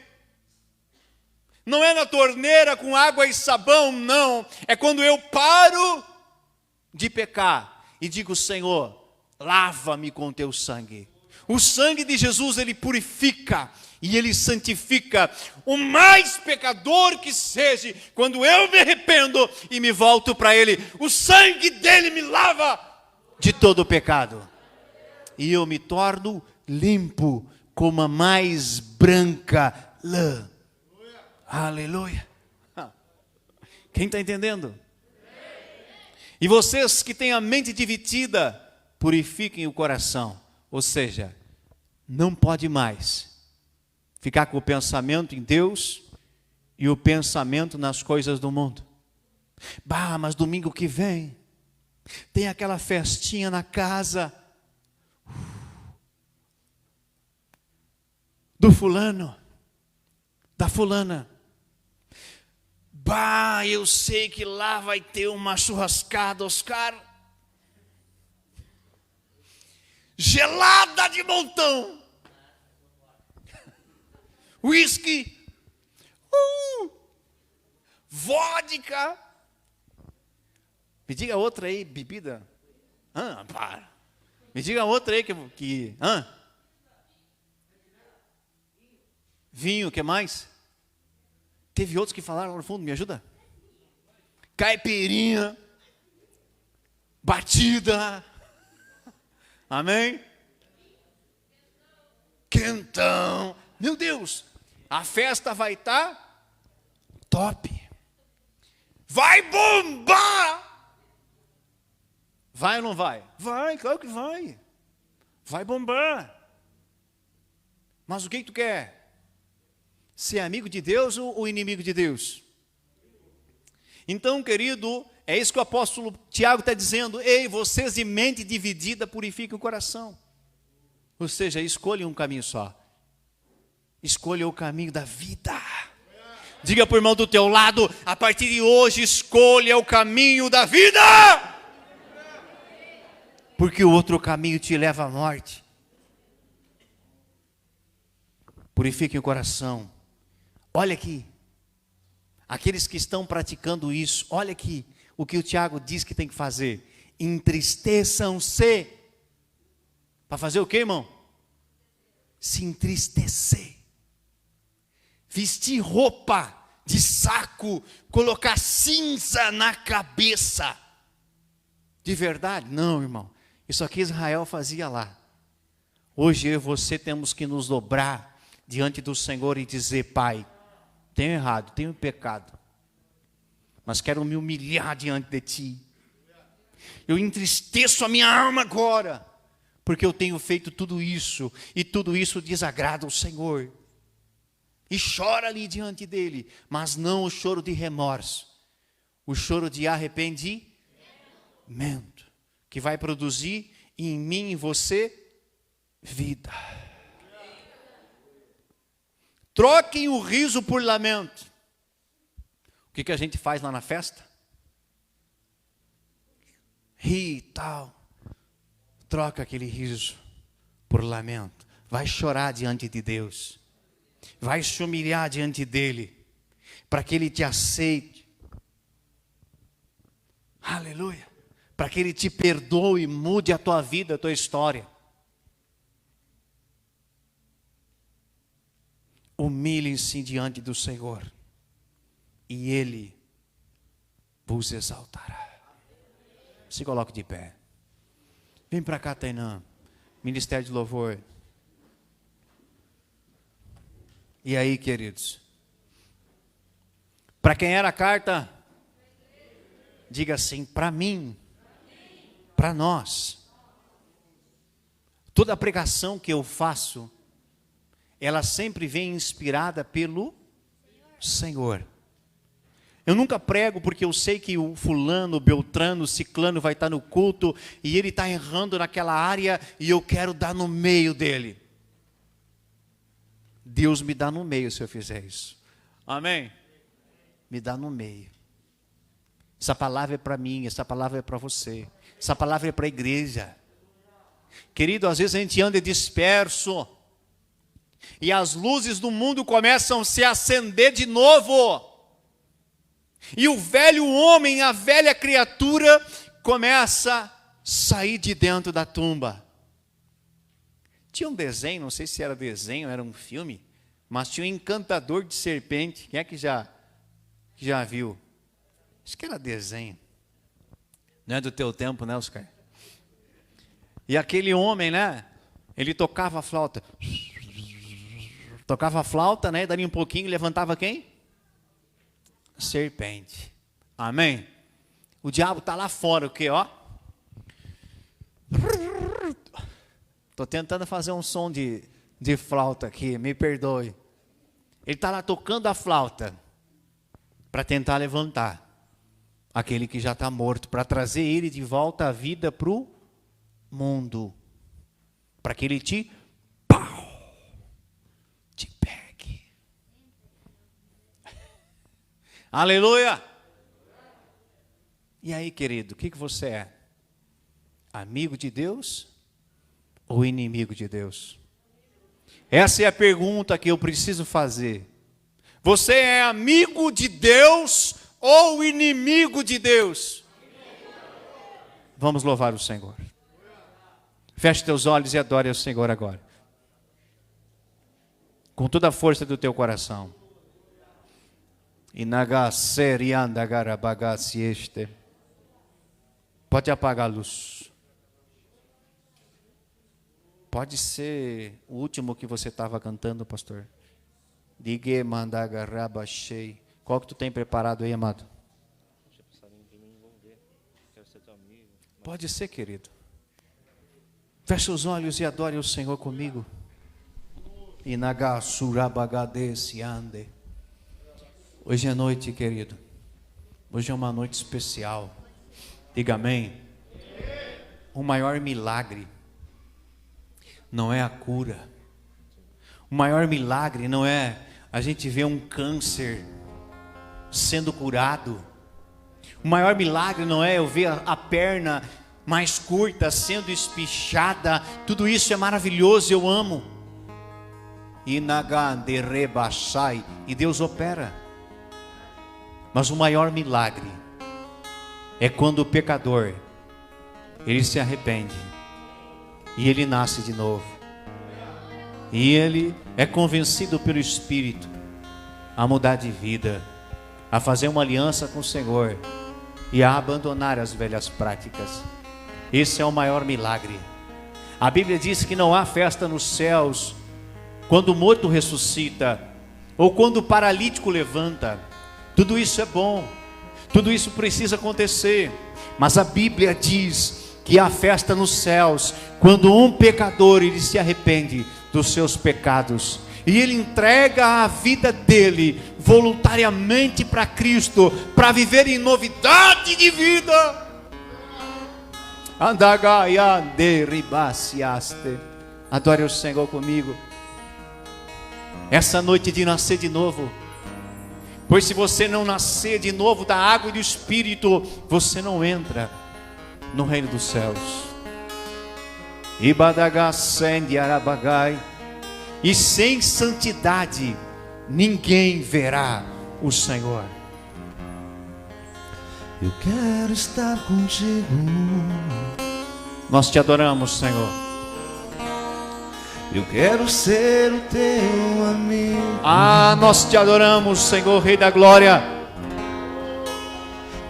Não é na torneira com água e sabão, não. É quando eu paro de pecar e digo, Senhor, lava-me com teu sangue. O sangue de Jesus, ele purifica e ele santifica. O mais pecador que seja, quando eu me arrependo e me volto para ele, o sangue dele me lava de todo o pecado. E eu me torno limpo como a mais branca lã. Aleluia. Quem está entendendo? E vocês que têm a mente dividida, purifiquem o coração. Ou seja, não pode mais ficar com o pensamento em Deus e o pensamento nas coisas do mundo. Bah, mas domingo que vem, Tem aquela festinha na casa do fulano, da fulana. Bah, eu sei que lá vai ter uma churrascada, Oscar. Gelada de montão. Whisky. Vodka. Me diga outra aí, bebida. Para. Me diga outra aí que vinho, o que mais? Teve outros que falaram lá no fundo, me ajuda? Caipirinha. Batida. Amém? Quentão. Meu Deus, a festa vai estar top. Vai bombar. Vai ou não vai? Vai, claro que vai. Vai bombar. Mas o que tu quer? Ser amigo de Deus ou inimigo de Deus? Então, querido, é isso que o apóstolo Tiago está dizendo. Ei, vocês de mente dividida purifiquem o coração. Ou seja, escolha um caminho só. Escolha o caminho da vida. Diga para o irmão do teu lado, a partir de hoje, escolha o caminho da vida. Porque o outro caminho te leva à morte. Purifiquem o coração. Olha aqui. Aqueles que estão praticando isso, olha aqui o que o Tiago diz que tem que fazer. Entristeçam-se. Para fazer o quê, irmão? Se entristecer. Vestir roupa de saco, colocar cinza na cabeça. De verdade? Não, irmão. Isso aqui Israel fazia lá. Hoje eu e você temos que nos dobrar diante do Senhor e dizer: Pai, tenho errado, tenho pecado, mas quero me humilhar diante de Ti. Eu entristeço a minha alma agora, porque eu tenho feito tudo isso, e tudo isso desagrada ao Senhor. E chora ali diante dEle, mas não o choro de remorso, o choro de arrependimento, que vai produzir em mim e em você vida. Troquem o riso por lamento. O que a gente faz lá na festa? Ri e tal. Troca aquele riso por lamento. Vai chorar diante de Deus. Vai se humilhar diante dEle, para que Ele te aceite. Aleluia. Para que Ele te perdoe e mude a tua vida, a tua história. Humilhem-se diante do Senhor, e Ele vos exaltará. Se coloque de pé. Vem para cá, Tainã. Ministério de Louvor. E aí, queridos? Para quem era a carta? Diga assim: para mim, para nós. Toda a pregação que eu faço, ela sempre vem inspirada pelo Senhor. Eu nunca prego porque eu sei que o fulano, o beltrano, o ciclano vai estar no culto e ele está errando naquela área e eu quero dar no meio dele. Deus me dá no meio se eu fizer isso. Amém? Me dá no meio. Essa palavra é para mim, essa palavra é para você. Essa palavra é para a igreja. Querido, às vezes a gente anda disperso. E as luzes do mundo começam a se acender de novo. E o velho homem, a velha criatura, começa a sair de dentro da tumba. Tinha um desenho, não sei se era desenho, era um filme, mas tinha um encantador de serpente. Quem é que já viu? Acho que era desenho. Não é do teu tempo, né, Oscar? E aquele homem, né? Ele tocava a flauta. Tocava a flauta, né? Daria um pouquinho, levantava quem? Serpente. Amém? O diabo está lá fora, o quê, ó? Estou tentando fazer um som de flauta aqui, me perdoe. Ele está lá tocando a flauta para tentar levantar. aquele que já está morto, para trazer ele de volta à vida para o mundo, para que ele te pegue. Aleluia! E aí, querido, o que você é? Amigo de Deus ou inimigo de Deus? Essa é a pergunta que eu preciso fazer. Você é amigo de Deus ou inimigo de Deus? Vamos louvar o Senhor. Feche teus olhos e adore o Senhor agora. Com toda a força do teu coração. Pode apagar a luz. Pode ser o último que você estava cantando, pastor. Qual que tu tem preparado aí, amado? Pode ser, querido. Feche os olhos e adore o Senhor comigo. Hoje é noite, querido. Hoje é uma noite especial. Diga amém. O maior milagre não é a cura. O maior milagre não é a gente ver um câncer sendo curado. O maior milagre não é eu ver a perna mais curta sendo espichada. Tudo isso é maravilhoso, eu amo. E Deus opera. Mas o maior milagre é quando o pecador, ele se arrepende e ele nasce de novo. E ele é convencido pelo Espírito a mudar de vida, a fazer uma aliança com o Senhor e a abandonar as velhas práticas. Esse é o maior milagre. A Bíblia diz que não há festa nos céus quando o morto ressuscita ou quando o paralítico levanta. Tudo isso é bom, tudo isso precisa acontecer, mas a Bíblia diz que há festa nos céus quando um pecador ele se arrepende dos seus pecados e ele entrega a vida dele voluntariamente para Cristo, para viver em novidade de vida. Adore o Senhor comigo. Essa noite de nascer de novo. Pois se você não nascer de novo da água e do Espírito, você não entra no reino dos céus. E sem santidade ninguém verá o Senhor. Eu quero estar contigo. Nós te adoramos, Senhor. Eu quero ser o teu amigo. Nós te adoramos, Senhor, Rei da Glória.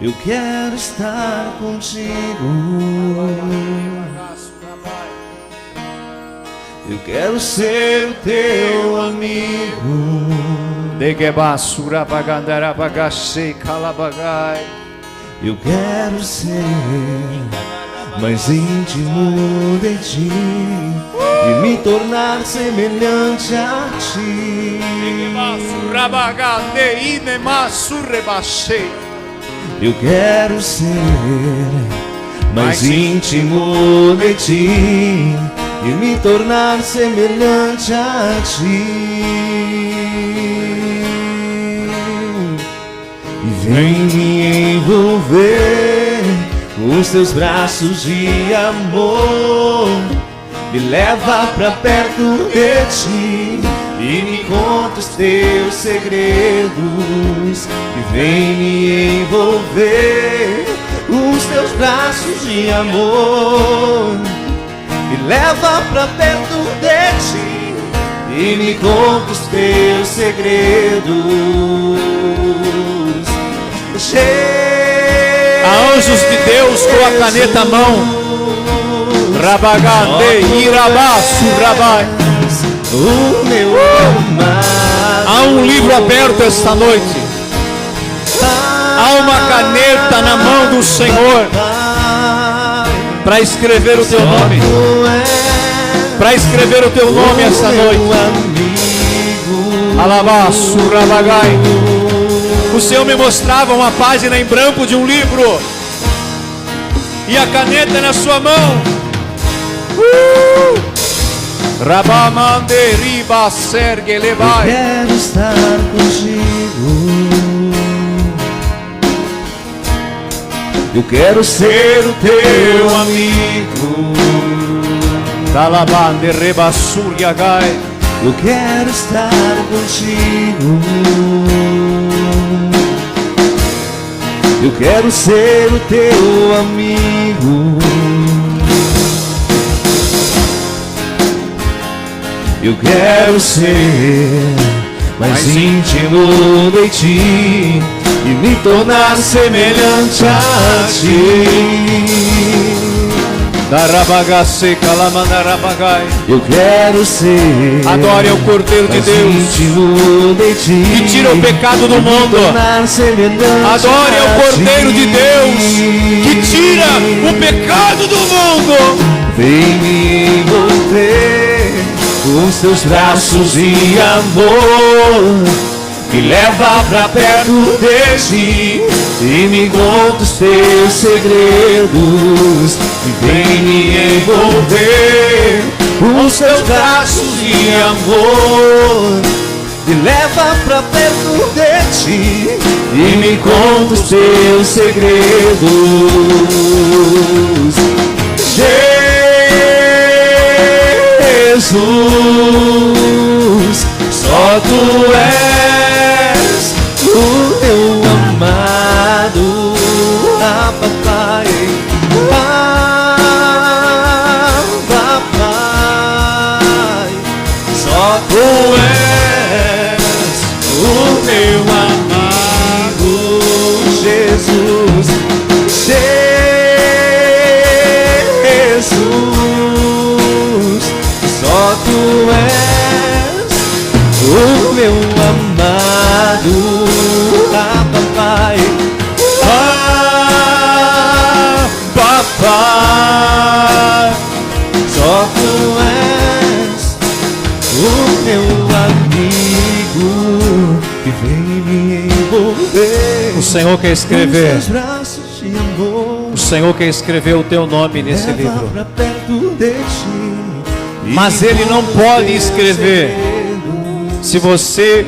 Eu quero estar contigo. Eu quero ser o teu amigo. Eu quero ser mais íntimo de ti e me tornar semelhante a ti. Eu quero ser mais íntimo de ti e me tornar semelhante a ti. E vem me envolver com os teus braços de amor. Me leva pra perto de ti e me conta os teus segredos. E vem me envolver com os teus braços de amor. Me leva pra perto de ti e me conta os teus segredos. Há anjos de Deus com a caneta à mão. Há um livro aberto esta noite. Há uma caneta na mão do Senhor para escrever o teu nome. Para escrever o teu nome esta noite. Alabaço, Rabagai. O Senhor me mostrava uma página em branco de um livro e a caneta na sua mão. Rabamande riba sergue levai. Quero estar contigo. Eu quero ser o teu amigo. Dalabande reba suryagai. Eu quero estar contigo. Eu quero ser o teu amigo. Eu quero ser mais íntimo de ti e me tornar semelhante a ti. Darabagase kalamandarabagai. Eu quero ser. Adore ao Cordeiro de Deus íntimo de ti, que tira o pecado do mundo. Adore ao Cordeiro de Deus que tira o pecado do mundo. Vem me envolver com seus braços de amor, me leva pra perto de ti e me conta os teus segredos. E vem me envolver com seus braços de amor, me leva pra perto de ti e me conta os teus segredos. Jesus, só tu és o teu amado, papai, papai, só tu és o teu amado, Jesus, Jesus, só tu és o meu amado, papai, papai, só tu és o meu amigo que vem me envolver. O Senhor quer escrever. Com seus braços de amor, O Senhor quer escrever o teu nome nesse leva livro. pra perto de ti. Mas Ele não pode escrever se você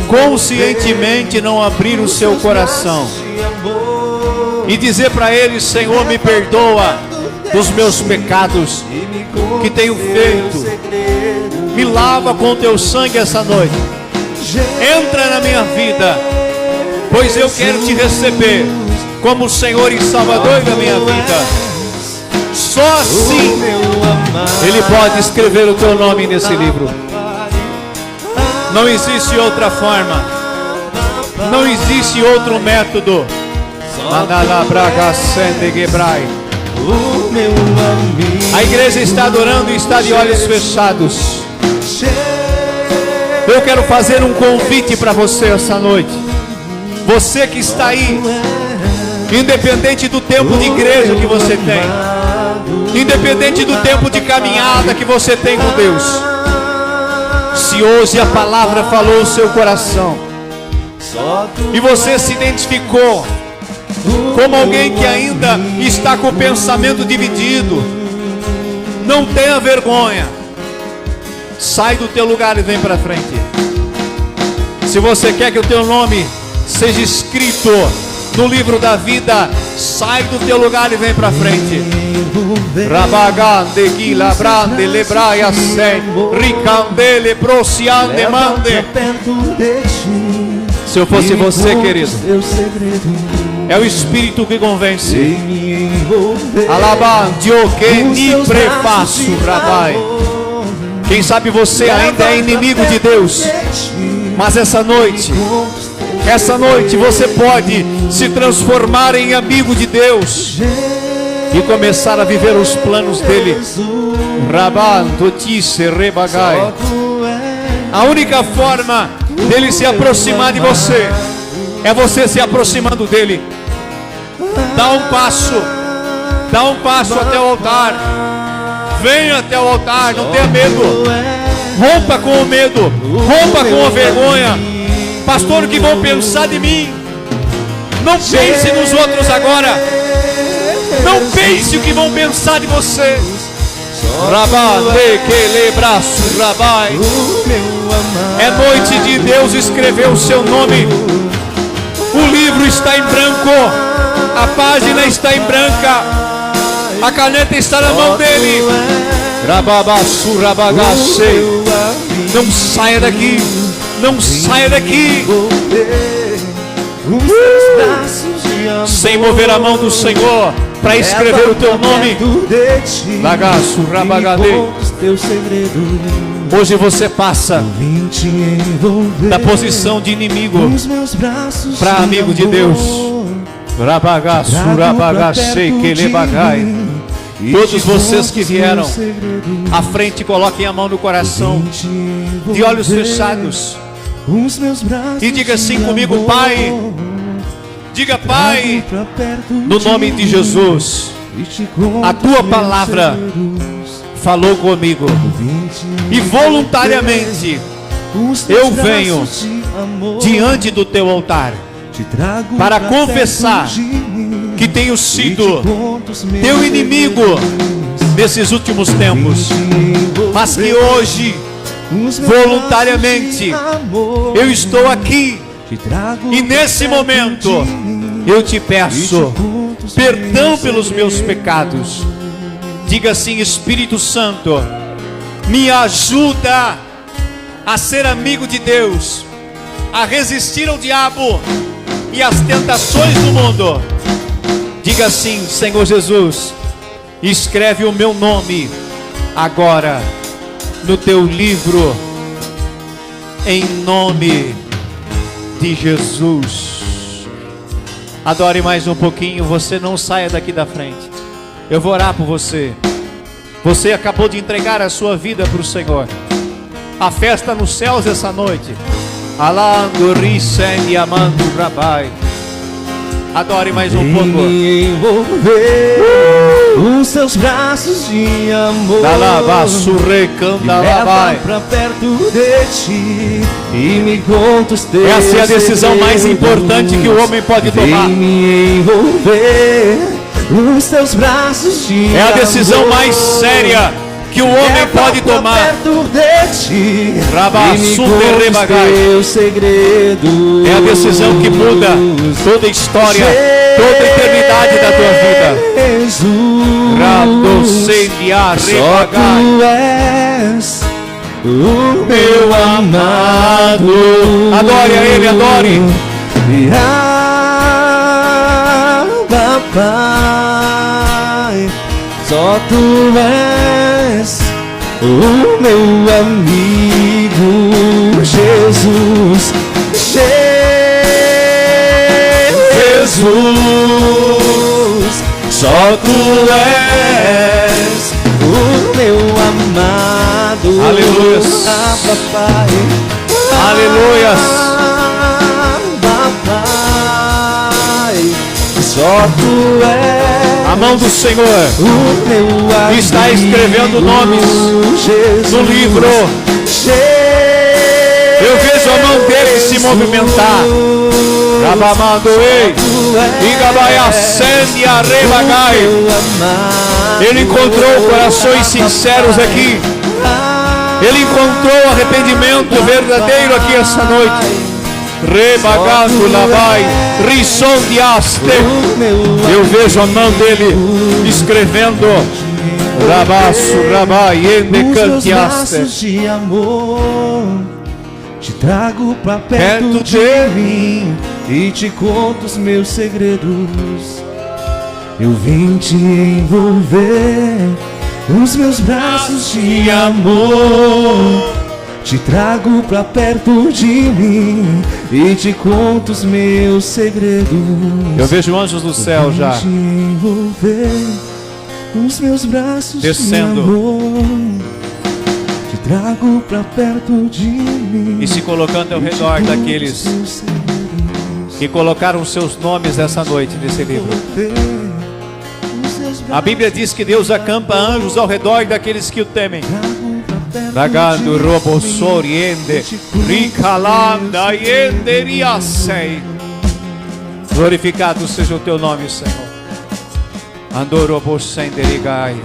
conscientemente não abrir o seu coração e dizer para Ele: Senhor, me perdoa dos meus pecados que tenho feito, me lava com teu sangue essa noite, entra na minha vida, pois eu quero te receber como Senhor e Salvador da minha vida. Só assim Ele pode escrever o teu nome nesse livro. Não existe outra forma, não existe outro método. A igreja está adorando e está de olhos fechados. Eu quero fazer um convite para você essa noite. Você que está aí, independente do tempo de igreja que você tem, independente do tempo de caminhada que você tem com Deus, se hoje a palavra falou o seu coração e você se identificou como alguém que ainda está com o pensamento dividido, não tenha vergonha, sai do teu lugar e vem para frente. Se você quer que o teu nome seja escrito no livro da vida, sai do teu lugar e vem para frente. Rabagande gilabrande lebraia sem ricandele prociande mande. Se eu fosse você, querido, é o Espírito que convence. Alabande o que me prefaço, Rabai. Quem sabe você ainda é inimigo de Deus, mas essa noite você pode se transformar em amigo de Deus e começar a viver os planos dele. Rabando tisse rebagai. A única forma dele se aproximar de você é você se aproximando dele. Dá um passo até o altar. Venha até o altar, não tenha medo. Rompa com o medo, rompa com a vergonha. Pastor, o que vão pensar de mim? Não pense nos outros agora. Não pense o que vão pensar de você. É noite de Deus escrever o seu nome. O livro está em branco. A página está em branca. A caneta está na mão dele. Não saia daqui. Não saia daqui sem mover a mão do Senhor para escrever o teu nome. Hoje você passa da posição de inimigo para amigo de Deus. Todos vocês que vieram à frente, coloquem a mão no coração, de olhos fechados, e diga assim comigo: Pai. Diga: Pai, no nome de Jesus, a tua palavra falou comigo, e voluntariamente eu venho diante do teu altar para confessar que tenho sido teu inimigo nesses últimos tempos, mas que hoje, voluntariamente, eu estou aqui. E nesse momento eu te peço perdão pelos meus pecados. Diga assim: Espírito Santo, me ajuda a ser amigo de Deus, a resistir ao diabo e às tentações do mundo. Diga assim: Senhor Jesus, escreve o meu nome agora no teu livro, em nome de Jesus. Adore mais um pouquinho. Você não saia daqui da frente. Eu vou orar por você. Você acabou de entregar a sua vida para o Senhor. A festa nos céus essa noite. Alando, risem e amando, Rabai. Adore mais um pouco. Me envolver os seus braços de amor. Leva pra perto de ti e me conta os teus Essa é a decisão mais importante que o homem pode tomar. Me envolver os teus braços de amor. É a decisão mais séria que o homem pode tomar. É a decisão que muda toda a história, toda a eternidade da tua vida. Só tu és o meu amado. Adore a Ele, adore. Pai, só tu és o meu amigo Jesus. Jesus, só tu és o meu amado. Aleluia. Papai. Aleluia. Papai, só tu és. A mão do Senhor está escrevendo nomes no livro. Eu vejo a mão dele se movimentar. Ele encontrou corações sinceros aqui. Ele encontrou arrependimento verdadeiro aqui essa noite. Rebagando labai, risondiaste. Eu vejo a mão dele escrevendo. Rabaço, rabai, endecantiaste. De amor, te trago pra perto de mim e te conto os meus segredos. Eu vim te envolver nos meus braços de amor. Te trago pra perto de mim e te conto os meus segredos. Eu vejo anjos do céu já te envolver nos meus braços descendo de amor. Te trago pra perto de mim e se colocando ao redor daqueles que colocaram seus nomes essa noite nesse livro. A Bíblia diz que Deus acampa anjos ao redor daqueles que o temem. Nagando robo soriende, ricalanda iende riassei. Glorificado seja o teu nome, Senhor. Andorobo senderigai.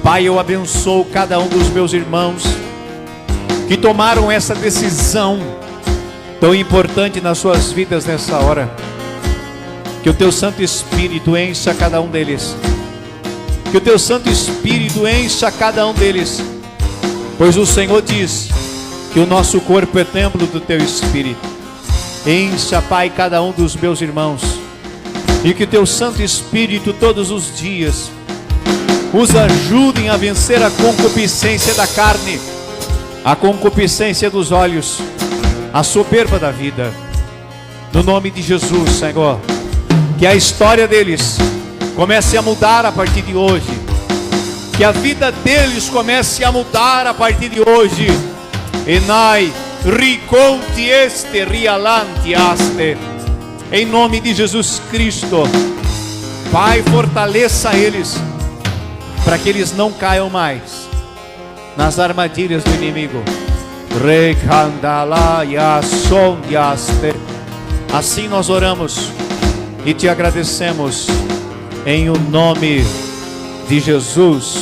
Pai, eu abençoo cada um dos meus irmãos que tomaram essa decisão tão importante nas suas vidas nessa hora. Que o teu Santo Espírito encha cada um deles. Que o teu Santo Espírito encha cada um deles. Pois o Senhor diz que o nosso corpo é templo do teu Espírito. Encha, Pai, cada um dos meus irmãos. E que o teu Santo Espírito todos os dias os ajudem a vencer a concupiscência da carne, a concupiscência dos olhos, a soberba da vida. No nome de Jesus, Senhor, que a história deles comece a mudar a partir de hoje. Que a vida deles comece a mudar a partir de hoje. Enai, riconti este, rialanti aste. Em nome de Jesus Cristo, Pai, fortaleça eles, para que eles não caiam mais nas armadilhas do inimigo. Assim nós oramos e te agradecemos em o nome de Jesus.